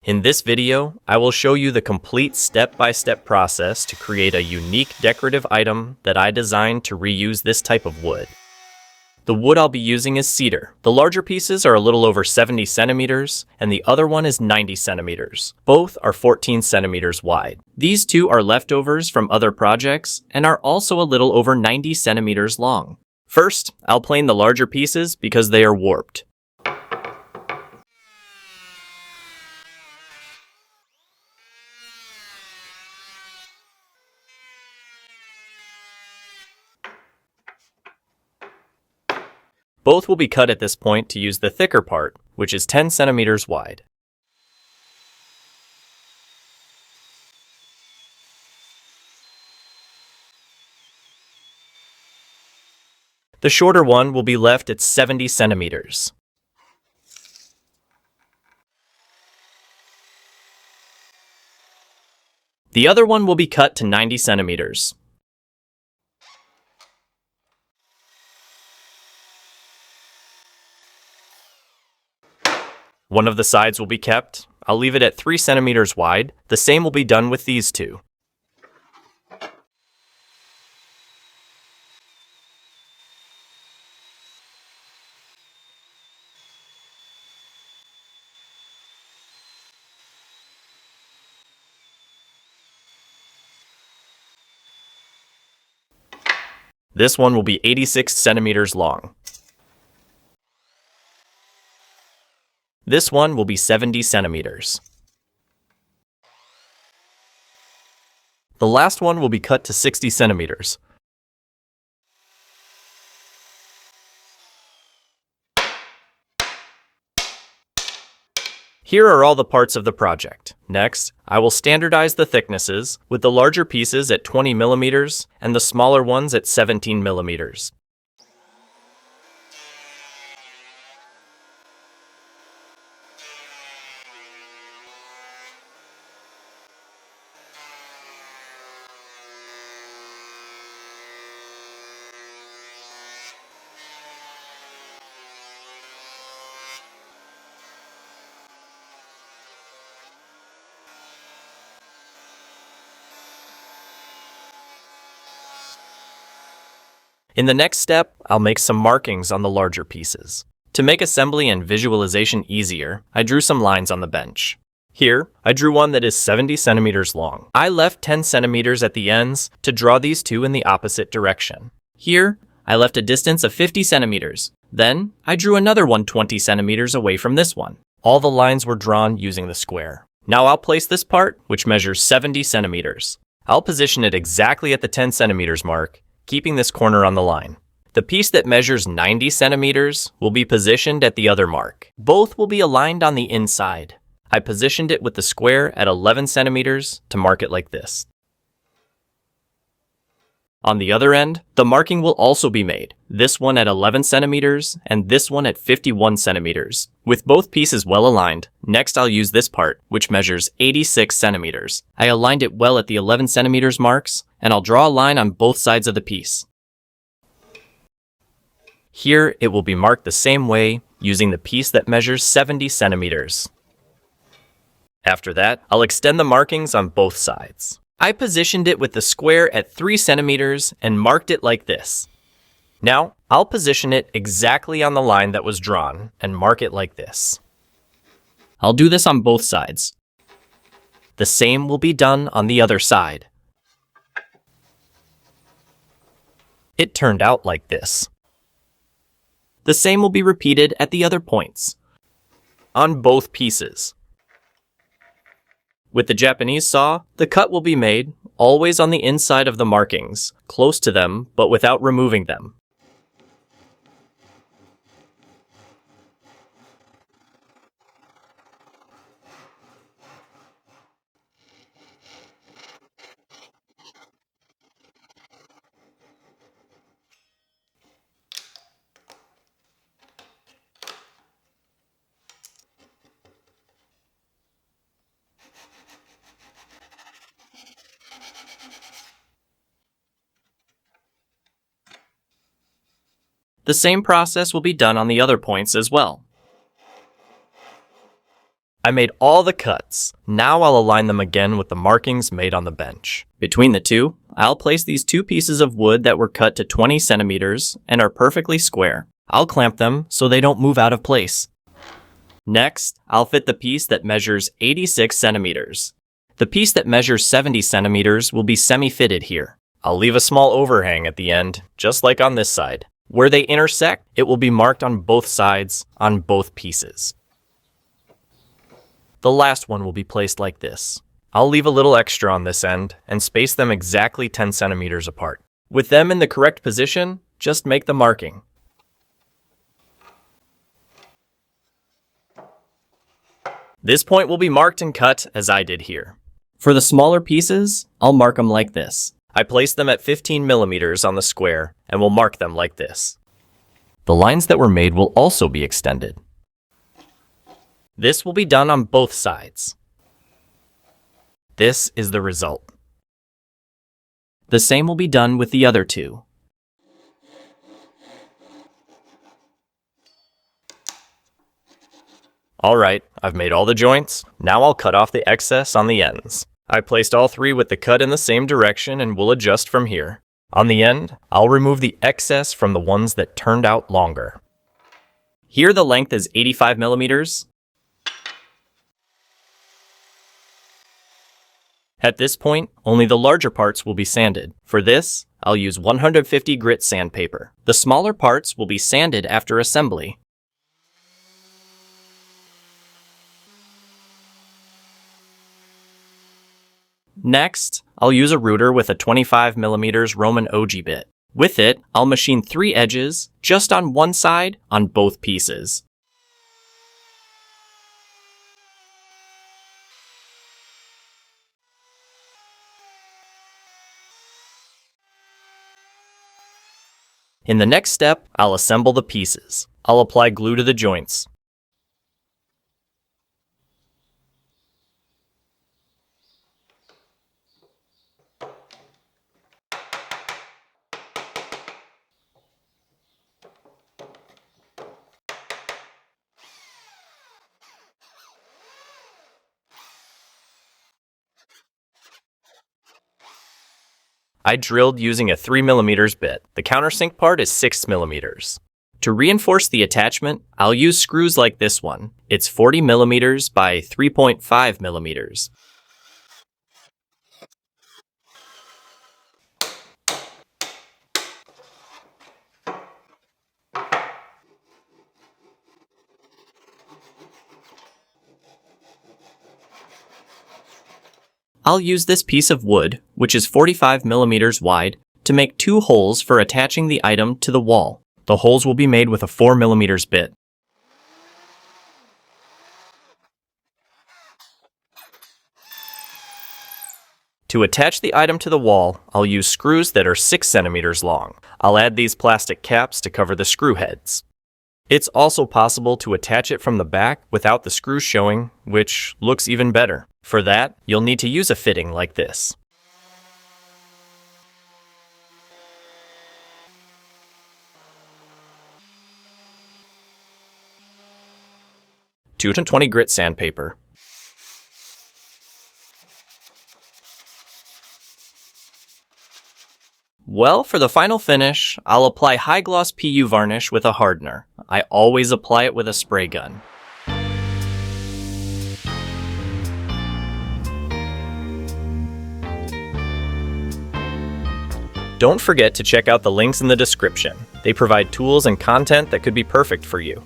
In this video, I will show you the complete step-by-step process to create a unique decorative item that I designed to reuse this type of wood. The wood I'll be using is cedar. The larger pieces are a little over 70 centimeters, and the other one is 90 centimeters. Both are 14 centimeters wide. These two are leftovers from other projects and are also a little over 90 centimeters long. First, I'll plane the larger pieces because they are warped. Both will be cut at this point to use the thicker part, which is 10 centimeters wide. The shorter one will be left at 70 centimeters. The other one will be cut to 90 centimeters. One of the sides will be kept. I'll leave it at 3 centimeters wide. The same will be done with these two. This one will be 86 centimeters long. This one will be 70 centimeters. The last one will be cut to 60 centimeters. Here are all the parts of the project. Next, I will standardize the thicknesses, with the larger pieces at 20 millimeters and the smaller ones at 17 millimeters. In the next step, I'll make some markings on the larger pieces. To make assembly and visualization easier, I drew some lines on the bench. Here, I drew one that is 70 centimeters long. I left 10 centimeters at the ends to draw these two in the opposite direction. Here, I left a distance of 50 centimeters. Then, I drew another one 20 centimeters away from this one. All the lines were drawn using the square. Now I'll place this part, which measures 70 centimeters. I'll position it exactly at the 10 centimeters mark, keeping this corner on the line. The piece that measures 90 centimeters will be positioned at the other mark. Both will be aligned on the inside. I positioned it with the square at 11 centimeters to mark it like this. On the other end, the marking will also be made, this one at 11 centimeters and this one at 51 centimeters. With both pieces well aligned, next I'll use this part, which measures 86 centimeters. I aligned it well at the 11 centimeters marks, and I'll draw a line on both sides of the piece. Here, it will be marked the same way, using the piece that measures 70 centimeters. After that, I'll extend the markings on both sides. I positioned it with the square at 3 centimeters and marked it like this. Now, I'll position it exactly on the line that was drawn and mark it like this. I'll do this on both sides. The same will be done on the other side. It turned out like this. The same will be repeated at the other points, on both pieces. With the Japanese saw, the cut will be made, always on the inside of the markings, close to them, but without removing them. The same process will be done on the other points as well. I made all the cuts. Now I'll align them again with the markings made on the bench. Between the two, I'll place these two pieces of wood that were cut to 20 centimeters and are perfectly square. I'll clamp them so they don't move out of place. Next, I'll fit the piece that measures 86 centimeters. The piece that measures 70 centimeters will be semi-fitted here. I'll leave a small overhang at the end, just like on this side. Where they intersect, it will be marked on both sides, on both pieces. The last one will be placed like this. I'll leave a little extra on this end and space them exactly 10 centimeters apart. With them in the correct position, just make the marking. This point will be marked and cut as I did here. For the smaller pieces, I'll mark them like this. I place them at 15 millimeters on the square and will mark them like this. The lines that were made will also be extended. This will be done on both sides. This is the result. The same will be done with the other two. Alright, I've made all the joints. Now I'll cut off the excess on the ends. I placed all three with the cut in the same direction and will adjust from here. On the end, I'll remove the excess from the ones that turned out longer. Here the length is 85 millimeters. At this point, only the larger parts will be sanded. For this, I'll use 150 grit sandpaper. The smaller parts will be sanded after assembly. Next, I'll use a router with a 25 millimeters Roman ogee bit. With it, I'll machine 3 edges, just on one side, on both pieces. In the next step, I'll assemble the pieces. I'll apply glue to the joints. I drilled using a 3 millimeters bit. The countersink part is 6 millimeters. To reinforce the attachment, I'll use screws like this one. It's 40 millimeters by 3.5 millimeters. I'll use this piece of wood, which is 45 millimeters wide, to make 2 holes for attaching the item to the wall. The holes will be made with a 4 millimeters bit. To attach the item to the wall, I'll use screws that are 6 centimeters long. I'll add these plastic caps to cover the screw heads. It's also possible to attach it from the back without the screws showing, which looks even better. For that, you'll need to use a fitting like this. .220 grit sandpaper. Well, for the final finish, I'll apply high gloss PU varnish with a hardener. I always apply it with a spray gun. Don't forget to check out the links in the description. They provide tools and content that could be perfect for you.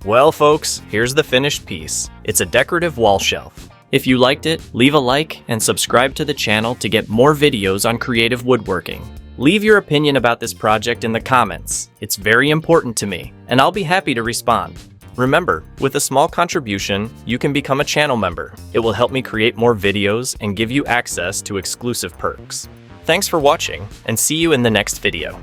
Well folks, here's the finished piece. It's a decorative wall shelf. If you liked it, leave a like and subscribe to the channel to get more videos on creative woodworking. Leave your opinion about this project in the comments. It's very important to me, and I'll be happy to respond. Remember, with a small contribution, you can become a channel member. It will help me create more videos and give you access to exclusive perks. Thanks for watching, and see you in the next video.